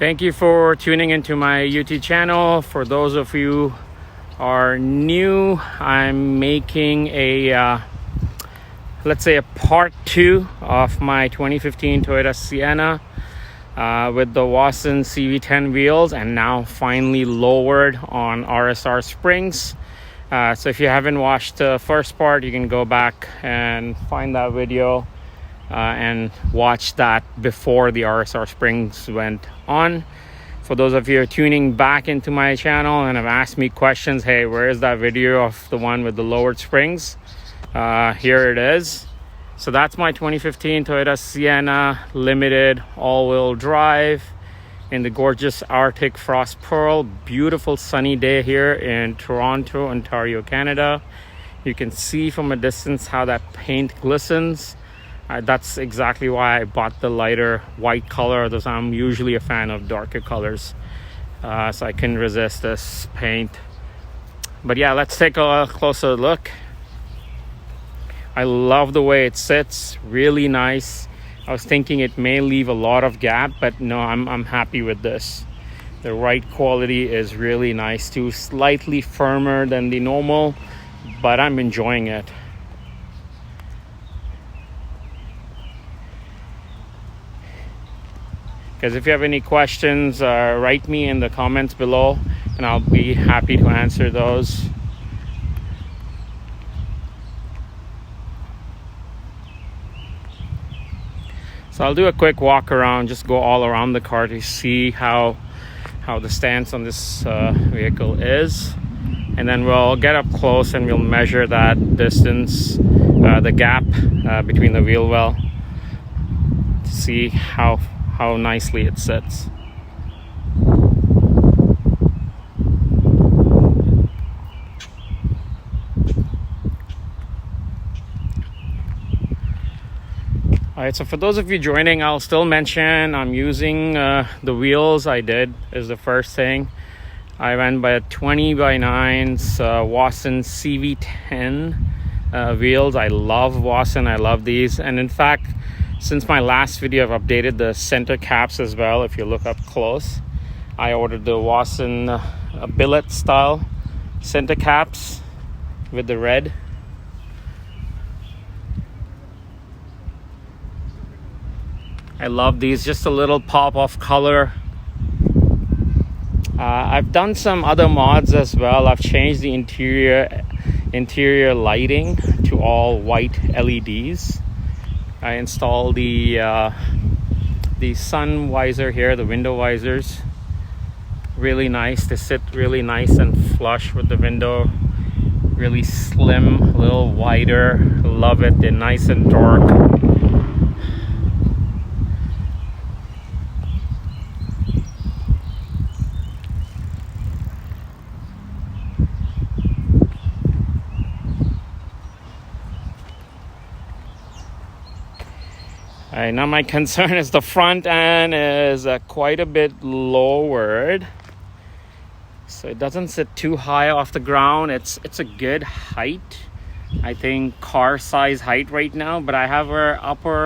Thank you for tuning into my YouTube channel. For those of you who are new, I'm making a let's say a part 2 of my 2015 Toyota Sienna with the Vossen CV10 wheels, and now finally lowered on RSR springs. So if you haven't watched the first part, you can go back and find that video and watch that before the RSR springs went on. For those of you who are tuning back into my channel and have asked me questions, hey, where is that video of the one with the lowered springs? Here it is. So that's my 2015 Toyota Sienna Limited all-wheel drive in the gorgeous Arctic Frost Pearl. Beautiful sunny day here in Toronto, Ontario, Canada. You can see from a distance how that paint glistens. That's exactly why I bought the lighter white color, because I'm usually a fan of darker colors. So I couldn't resist this paint. But yeah, let's take a closer look. I love the way it sits, really nice. I was thinking it may leave a lot of gap, but no, I'm happy with this. The ride quality is really nice too, slightly firmer than the normal, but I'm enjoying it. Because if you have any questions, write me in the comments below and I'll be happy to answer those. So I'll do a quick walk around, just go all around the car to see how the stance on this vehicle is. And then we'll get up close and we'll measure that distance, the gap between the wheel well, to see how nicely it sits. Alright, so for those of you joining, I'll still mention I'm using the wheels I did is the first thing. I went by a 20x9's Vossen CV10 wheels. I love Vossen, I love these. And in fact, since my last video, I've updated the center caps as well. If you look up close, I ordered the Vossen billet style center caps with the red. I love these, just a little pop of color. I've done some other mods as well. I've changed the interior lighting to all white LEDs. I installed the sun visor here, the window visors. Really nice. They sit really nice and flush with the window. Really slim, a little wider. Love it. They're nice and dark. Alright, now my concern is the front end is quite a bit lowered, so it doesn't sit too high off the ground. It's a good height, I think car size height right now, but I have a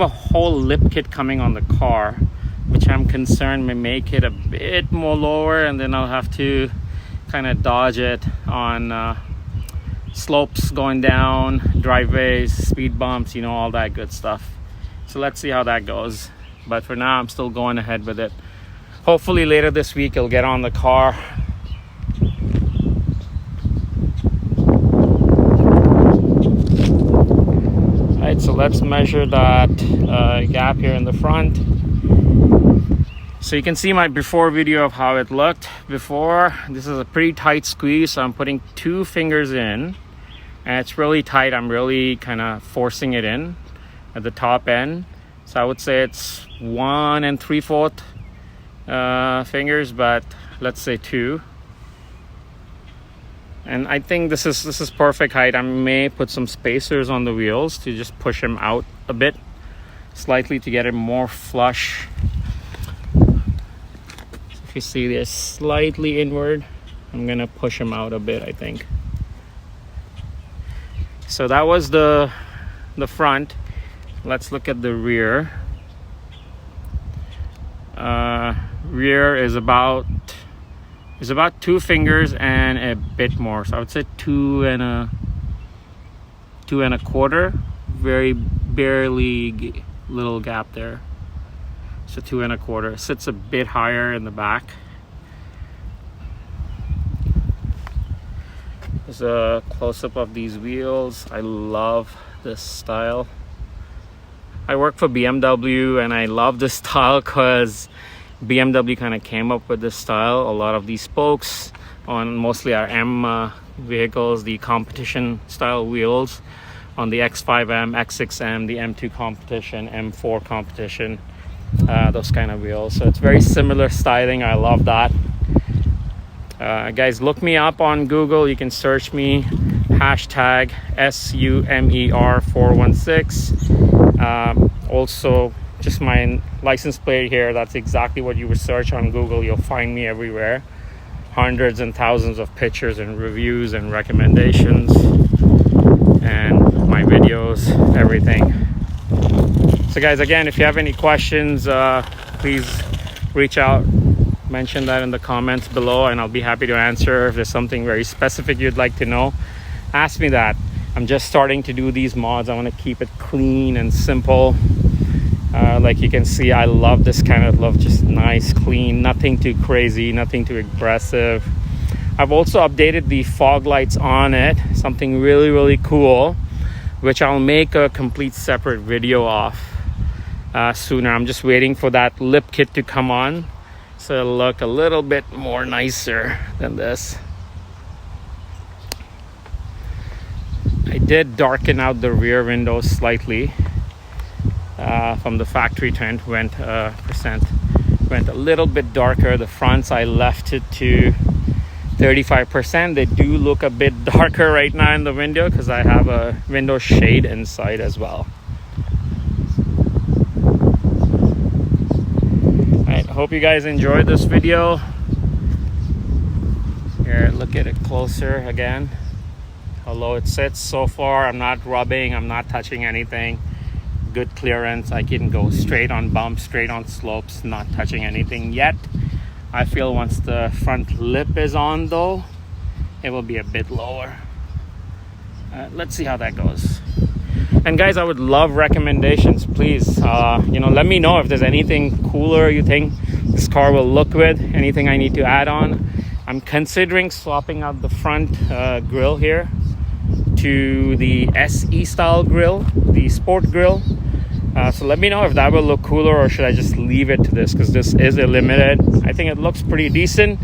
whole lip kit coming on the car, which I'm concerned may make it a bit more lower, and then I'll have to kind of dodge it on slopes going down, driveways, speed bumps, you know, all that good stuff. So let's see how that goes. But for now, I'm still going ahead with it. Hopefully later this week, it'll get on the car. All right, so let's measure that gap here in the front. So you can see my before video of how it looked before. This is a pretty tight squeeze, so I'm putting 2 fingers in. And it's really tight. I'm really kind of forcing it in at the top end. So I would say it's 1 3/4 fingers, but let's say 2. And I think this is perfect height. I may put some spacers on the wheels to just push them out a bit, slightly, to get it more flush. So if you see this slightly inward, I'm gonna push them out a bit, I think. So that was the front. Let's look at the rear. rear is about 2 fingers and a bit more, so I would say 2.25. Very barely little gap there, so 2.25. Sits a bit higher in the back. There's a close-up of these wheels. I love this style. I work for BMW and I love this style because BMW kind of came up with this style. A lot of these spokes on mostly our M vehicles, the competition style wheels on the X5M, X6M, the M2 competition, M4 competition, those kind of wheels. So it's very similar styling. I love that. Guys, look me up on Google. You can search me, hashtag SUMER416. Also, just my license plate here. That's exactly what you would search on Google. You'll find me everywhere. Hundreds and thousands of pictures and reviews and recommendations and my videos, everything. So guys, again, if you have any questions, please reach out. Mention that in the comments below and I'll be happy to answer. If there's something very specific you'd like to know, ask me that. I'm just starting to do these mods. I want to keep it clean and simple. Like you can see, I love this kind of look, just nice, clean, nothing too crazy, nothing too aggressive. I've also updated the fog lights on it, something really cool, which I'll make a complete separate video of sooner. I'm just waiting for that lip kit to come on, so it'll look a little bit more nicer than this. I did darken out the rear windows slightly from the factory tint, went a little bit darker. The fronts, I left it to 35%. They do look a bit darker right now in the window because I have a window shade inside as well. Alright, hope you guys enjoyed this video. Here, look at it closer again. How low it sits so far. I'm not rubbing, I'm not touching anything. Good clearance. I can go straight on bumps, straight on slopes, not touching anything yet. I feel once the front lip is on though, it will be a bit lower. Let's see how that goes. And guys, I would love recommendations, please. Let me know if there's anything cooler you think this car will look with, anything I need to add on. I'm considering swapping out the front grille here to the SE style grille, the sport grille. So let me know if that will look cooler or should I just leave it to this, because this is a limited. I think it looks pretty decent,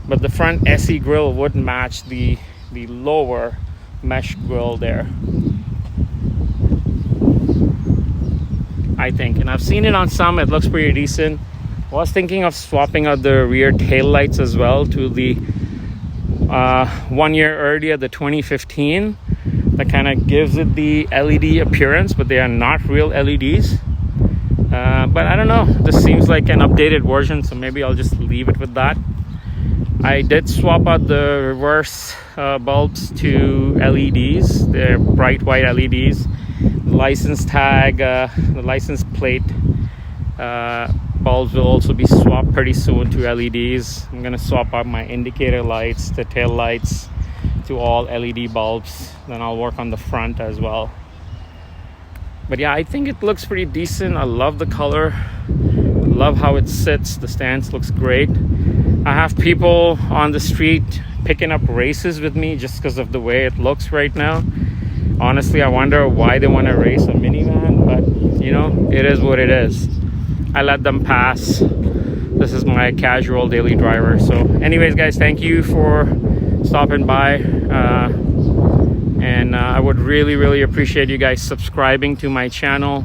but the front SE grille would match the lower mesh grille there, I think. And I've seen it on some, it looks pretty decent. I was thinking of swapping out the rear tail lights as well to the 1 year earlier, the 2015. That kind of gives it the LED appearance, but they are not real LEDs. But I don't know, this seems like an updated version, so maybe I'll just leave it with that. I did swap out the reverse bulbs to LEDs. They're bright white LEDs. The license tag, the license plate bulbs will also be swapped pretty soon to LEDs. I'm gonna swap out my indicator lights, the tail lights, to all LED bulbs. Then I'll work on the front as well. But yeah, I think it looks pretty decent. I love the color, love how it sits. The stance looks great. I have people on the street picking up races with me just because of the way it looks right now. Honestly, I wonder why they want to race a minivan, but it is what it is. I let them pass. This is my casual daily driver. So anyways, guys, thank you for stopping by, and I would really appreciate you guys subscribing to my channel.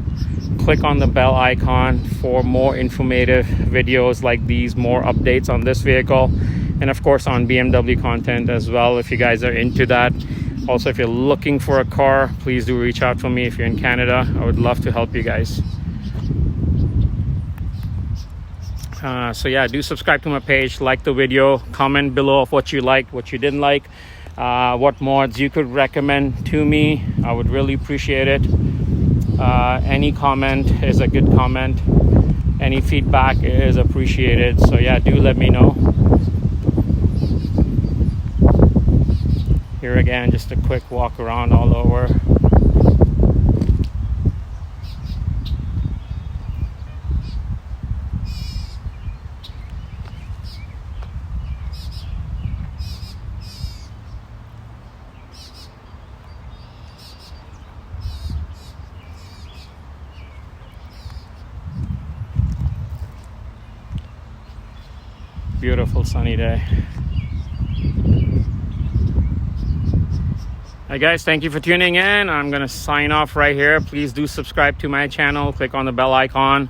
Click on the bell icon for more informative videos like these, more updates on this vehicle, and of course on BMW content as well if you guys are into that. Also, if you're looking for a car, please do reach out to me. If you're in Canada, I would love to help you guys. So yeah, do subscribe to my page, like the video, comment below of what you liked, what you didn't like, what mods you could recommend to me. I would really appreciate it. Any comment is a good comment. Any feedback is appreciated. So yeah, do let me know. Here again, just a quick walk around all over. Beautiful sunny day. Hi guys, thank you for tuning in. I'm gonna sign off right here. Please do subscribe to my channel, click on the bell icon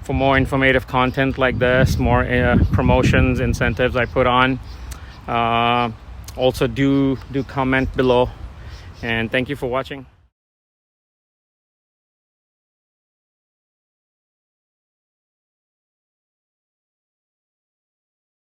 for more informative content like this, more promotions, incentives I put on. Also do comment below, and thank you for watching.